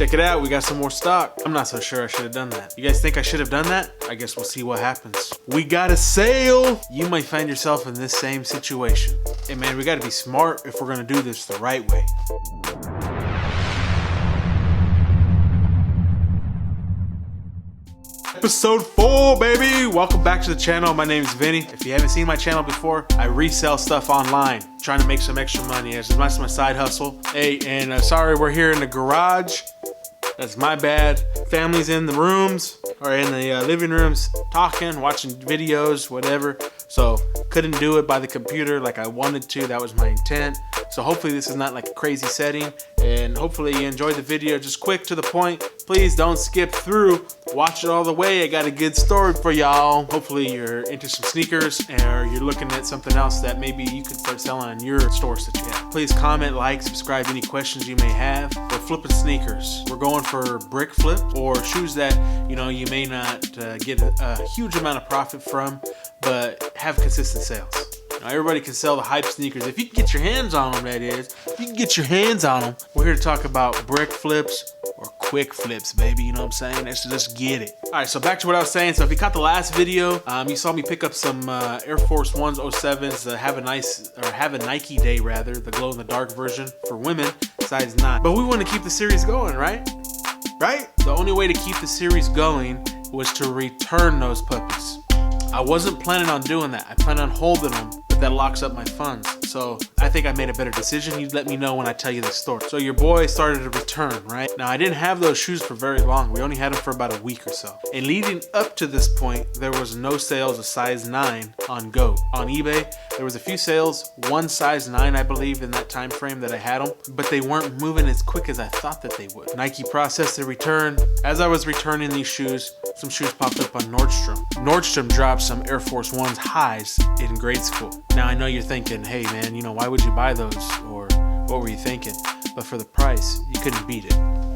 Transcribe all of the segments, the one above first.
Check it out, we got some more stock. I'm not so sure I should have done that. You guys think I should have done that? I guess we'll see what happens. We got a sale. You might find yourself in this same situation. Hey man, we gotta be smart if we're gonna do this the right way. Episode 4, baby! Welcome back to the channel. My name is Vinny. If you haven't seen my channel before, I resell stuff online. Trying to make some extra money. It's my side hustle. Hey, and sorry we're here in the garage. That's my bad. Family's in the rooms or in the living rooms talking, watching videos, whatever. So couldn't do it by the computer like I wanted to. That was my intent. So hopefully this is not like a crazy setting, and hopefully you enjoyed the video. Just quick to the point. Please don't skip through. Watch it all the way. I got a good story for y'all. Hopefully you're into some sneakers, or you're looking at something else that maybe you could start selling in your stores that you have. Please comment, like, subscribe, any questions you may have. We're flipping sneakers. We're going for brick flip, or shoes that you may not get a huge amount of profit from, but have consistent sales. Now, everybody can sell the hype sneakers. If you can get your hands on them, that is. If you can get your hands on them. We're here to talk about brick flips or quick flips, baby. You know what I'm saying? Let's just get it. All right, so back to what I was saying. So if you caught the last video, you saw me pick up some Air Force Ones 07s. Have a Nike day, rather. The glow in the dark version for women, size 9. But we want to keep the series going, right? Right? The only way to keep the series going was to return those puppies. I wasn't planning on doing that. I planned on holding them, but that locks up my funds. So I think I made a better decision. You let me know when I tell you the story. So your boy started a return, right? Now I didn't have those shoes for very long. We only had them for about a week or so. And leading up to this point, there was no sales of size 9 on GOAT. On eBay, there was a few sales, one size 9, I believe, in that time frame that I had them, but they weren't moving as quick as I thought that they would. Nike processed the return. As I was returning these shoes, some shoes popped up on Nordstrom. Nordstrom dropped some Air Force Ones highs in grade school. Now I know you're thinking, hey man, why would you buy those? Or what were you thinking? But for the price, you couldn't beat it.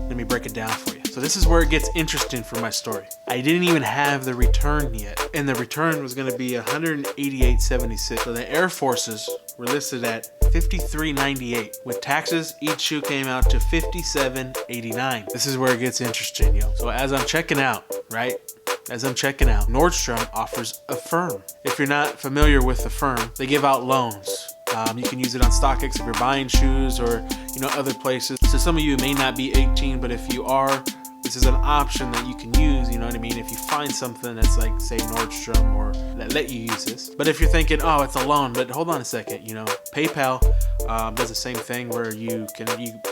Let me break it down for you. So this is where it gets interesting for my story. I didn't even have the return yet, and the return was gonna be $188.76. So the Air Forces were listed at $53.98. With taxes, each shoe came out to $57.89. This is where it gets interesting, yo. So as I'm checking out, right? As I'm checking out, Nordstrom offers Affirm. If you're not familiar with Affirm, they give out loans. You can use it on StockX if you're buying shoes or other places. So some of you may not be 18, but if you are, this is an option that you can use, you know what I mean? If you find something that's like, say, Nordstrom, or that let you use this. But if you're thinking, oh, it's a loan, but hold on a second, PayPal does the same thing where you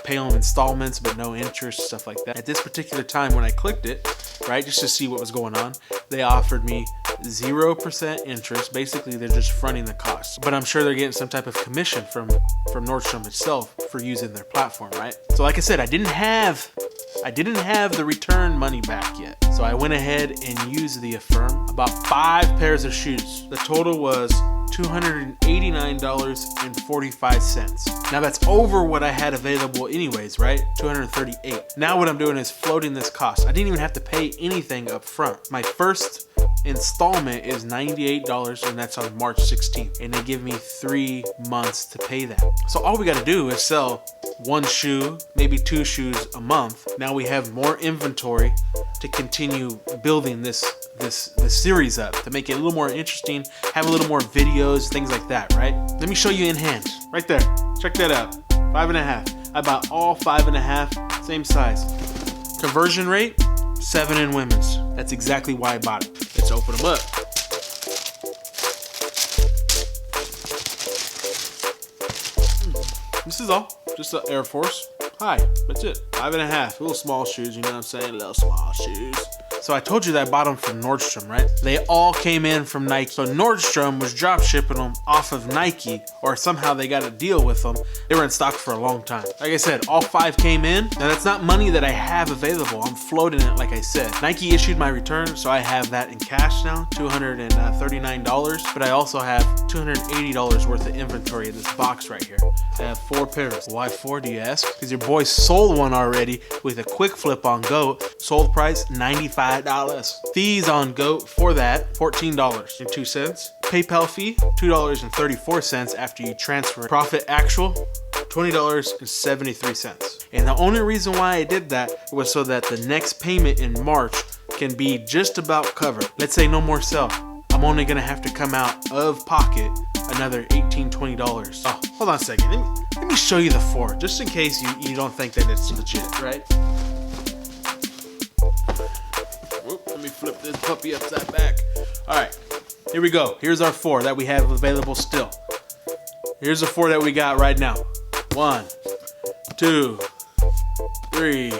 pay on installments but no interest, stuff like that. At this particular time when I clicked it, right, just to see what was going on, they offered me 0% interest. Basically, they're just fronting the cost. But I'm sure they're getting some type of commission from Nordstrom itself for using their platform, right? So like I said, I didn't have the return money back yet. So I went ahead and used the Affirm. About 5 pairs of shoes. The total was $289.45. Now that's over what I had available anyways, right? $238. Now what I'm doing is floating this cost. I didn't even have to pay anything up front. My first installment is $98, and that's on March 16th. And they give me 3 months to pay that. So all we gotta do is sell 1 shoe, maybe 2 shoes a month. Now we have more inventory to continue building this series up, to make it a little more interesting, have a little more videos, things like that, right? Let me show you in hand, right there. Check that out, 5.5. I bought all 5.5, same size. Conversion rate, 7 in women's. That's exactly why I bought it. Let's open them up. This is all, just an Air Force. Hi, that's it. 5.5, little small shoes, you know what I'm saying? Little small shoes. So I told you that I bought them from Nordstrom, right? They all came in from Nike. So Nordstrom was drop shipping them off of Nike, or somehow they got a deal with them. They were in stock for a long time. Like I said, all 5 came in. Now that's not money that I have available. I'm floating it, like I said. Nike issued my return, so I have that in cash now, $239. But I also have $280 worth of inventory in this box right here. I have 4 pairs. Why 4, do you ask? Because your boy sold one already with a quick flip on GOAT. Sold price $95. Fees on GOAT for that, $14.02. PayPal fee, $2.34 after you transfer. Profit actual, $20.73. And the only reason why I did that was so that the next payment in March can be just about covered. Let's say no more sell. I'm only gonna have to come out of pocket another $18, $20. Oh, hold on a second. Let me show you the 4, just in case you don't think that it's legit, right? Whoop, let me flip this puppy upside back. All right, here we go. Here's our 4 that we have available still. Here's the 4 that we got right now. 1, 2, 3,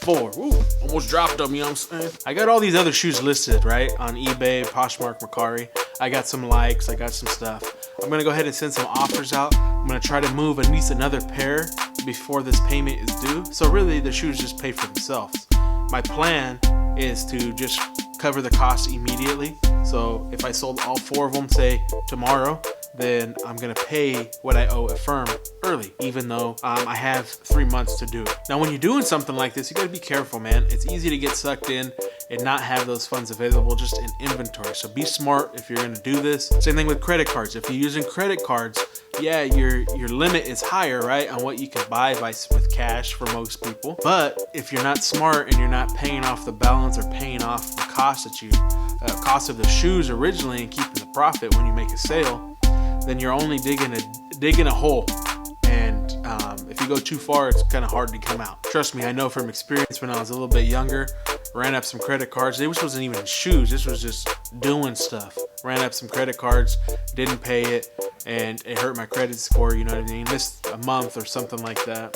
4. Woo, almost dropped them, you know what I'm saying? I got all these other shoes listed, right? On eBay, Poshmark, Mercari. I got some likes, I got some stuff. I'm gonna go ahead and send some offers out. I'm gonna try to move at least another pair before this payment is due. So really, the shoes just pay for themselves. My plan is to just cover the cost immediately. So if I sold all 4 of them, say tomorrow, then I'm gonna pay what I owe Affirm early, even though I have 3 months to do it. Now, when you're doing something like this, you gotta be careful, man. It's easy to get sucked in and not have those funds available just in inventory. So be smart if you're gonna do this. Same thing with credit cards. If you're using credit cards, yeah, your limit is higher, right, on what you can buy with cash for most people. But if you're not smart and you're not paying off the balance or paying off the cost that cost of the shoes originally and keeping the profit when you make a sale, then you're only digging a hole. And if you go too far, it's kind of hard to come out. Trust me, I know from experience. When I was a little bit younger, ran up some credit cards. This wasn't even shoes. This was just doing stuff. Ran up some credit cards, didn't pay it, and it hurt my credit score, you know what I mean? Missed a month or something like that.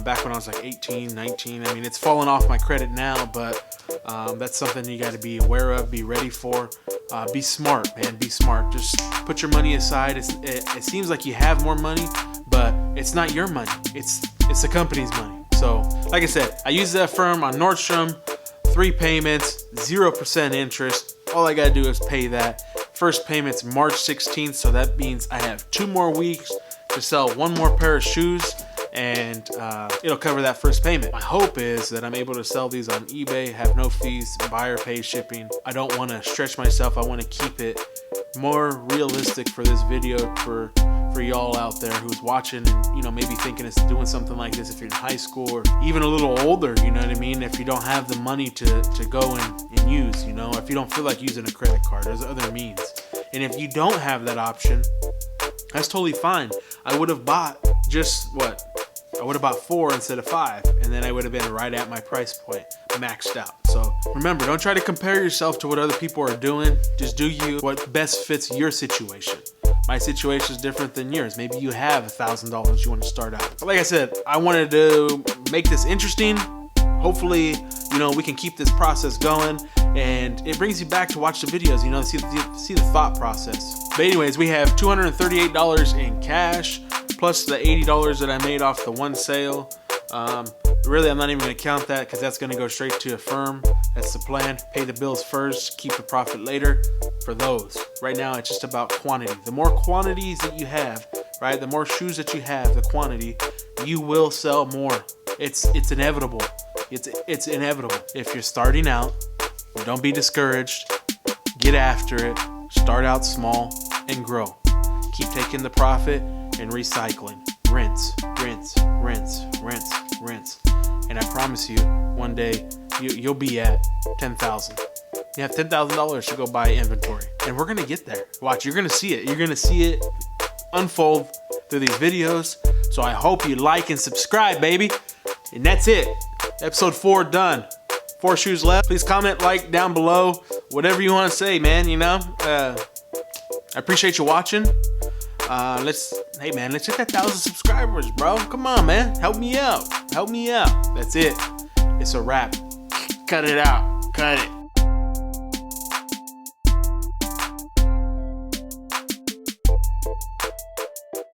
Back when I was like 18, 19. I mean, it's fallen off my credit now, but that's something you got to be aware of, be ready for. Be smart, man, be smart. Just put your money aside. It seems like you have more money, but it's not your money. It's the company's money. So, like I said, I use that Affirm on Nordstrom, 3 payments, 0% interest. All I got to do is pay that. First payment's March 16th, so that means I have 2 more weeks to sell 1 more pair of shoes, and it'll cover that first payment. My hope is that I'm able to sell these on eBay, have no fees, buyer pays shipping. I don't want to stretch myself. I want to keep it more realistic for this video for y'all out there who's watching and, you know, maybe thinking it's doing something like this if you're in high school or even a little older, you know what I mean? If you don't have the money to go and use, you know, if you don't feel like using a credit card, there's other means. And if you don't have that option, that's totally fine. I would have bought I would have bought 4 instead of 5, and then I would have been right at my price point, maxed out. So remember, don't try to compare yourself to what other people are doing. Just do you what best fits your situation. My situation is different than yours. Maybe you have $1,000 you want to start out. But like I said, I wanted to make this interesting. Hopefully, you know, we can keep this process going, and it brings you back to watch the videos, you know, see the thought process. But anyways, we have $238 in cash, plus the $80 that I made off the one sale. Really, I'm not even gonna count that because that's gonna go straight to Affirm. That's the plan. Pay the bills first, keep the profit later for those. Right now, it's just about quantity. The more quantities that you have, right, the more shoes that you have, the quantity, you will sell more. It's inevitable. It's inevitable. If you're starting out, don't be discouraged. Get after it. Start out small and grow. Keep taking the profit and recycling. Rinse, rinse, rinse, rinse, rinse. And I promise you, one day you'll be at 10,000. You have $10,000 to go buy inventory, and we're gonna get there. Watch, you're gonna see it. You're gonna see it unfold through these videos. So I hope you like and subscribe, baby. And that's it. Episode 4 done. 4 shoes left. Please comment, like down below, whatever you want to say, man. You know, I appreciate you watching. Let's hit that 1,000 subscribers, bro. Come on, man. Help me out. Help me out. That's it. It's a wrap. Cut it out. Cut it.